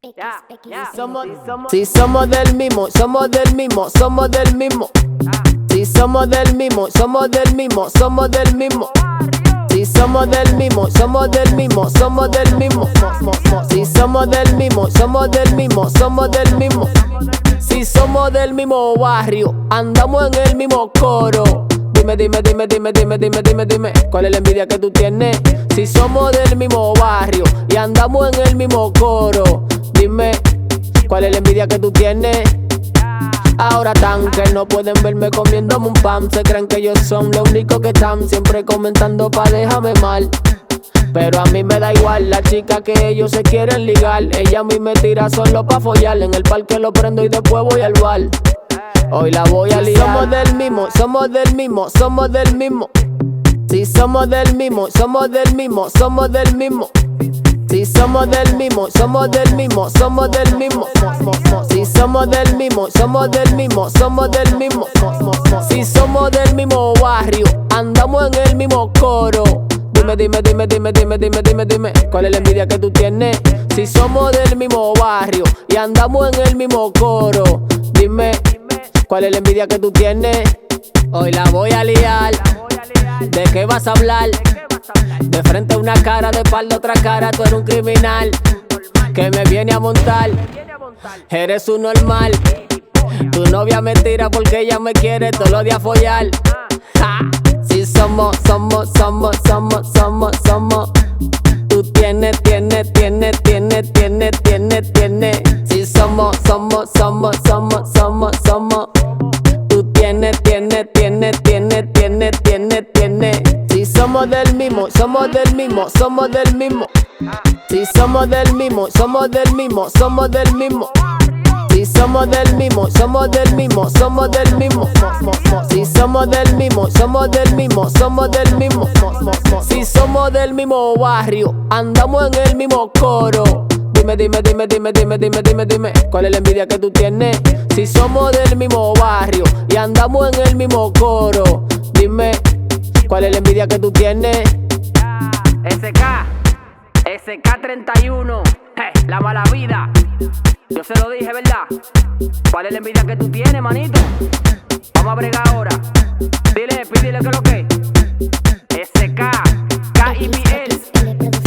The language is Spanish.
Si somos del mismo, somos del mismo, somos del mismo. Si somos del mismo, somos del mismo, somos del mismo. Si somos del mismo, somos del mismo, somos del mismo. Si somos del mismo, somos del mismo, somos del mismo. Si somos del mismo barrio, andamos en el mismo coro. Dime, dime, dime, dime, dime, dime, dime, dime, ¿cuál es la envidia que tú tienes? Si somos del mismo barrio y andamos en el mismo coro, dime, ¿cuál es la envidia que tú tienes? Ahora tan que no pueden verme comiéndome un pan. Se creen que ellos son los únicos que están siempre comentando pa' dejarme mal. Pero a mí me da igual, la chica que ellos se quieren ligar. Ella a mí me tira solo pa' follar. En el parque lo prendo y después voy al bar. Hoy la voy a liar. Somos del mismo, somos del mismo, somos del mismo. Si somos del mismo, somos del mismo, somos del mismo. Si somos del mismo, somos del mismo, somos del mismo. Si somos del mismo, somos del mismo, somos del mismo. Si somos del mismo barrio, andamos en el mismo coro. Dime, dime, dime, dime, dime, dime, dime, dime, ¿cuál es la envidia que tú tienes? Si somos del mismo barrio y andamos en el mismo coro, dime, ¿cuál es la envidia que tú tienes? Hoy la voy a liar. ¿De qué vas a hablar? De frente una cara, de espalda otra cara. Tú eres un criminal que me viene a montar. Eres un normal. Tu novia me tira porque ella me quiere todos los días follar. Ja. Si somos, somos, somos, somos, somos, somos. Tú tienes, tienes, tienes, tienes, tienes, tienes, tienes. Si somos, somos, somos, somos, somos, somos. Tú tienes, tienes, tienes, tienes, tienes, tienes, tienes. Si somos del mismo, somos del mismo, somos del mismo. Si somos del mismo, somos del mismo, somos del mismo. Si somos del mismo, somos del mismo, somos del mismo. Si somos del mismo, somos del mismo, somos del mismo. Si somos del mismo barrio, andamos en el mismo coro. Dime, dime, dime, dime, dime, dime, dime, dime, ¿cuál es la envidia que tú tienes? Si somos del mismo barrio y andamos en el mismo coro, dime, ¿cuál es la envidia que tú tienes? SK31, la mala vida. Yo se lo dije, ¿verdad? ¿Cuál es la envidia que tú tienes, manito? Vamos a bregar ahora. Dile que lo que. SK, KIBL.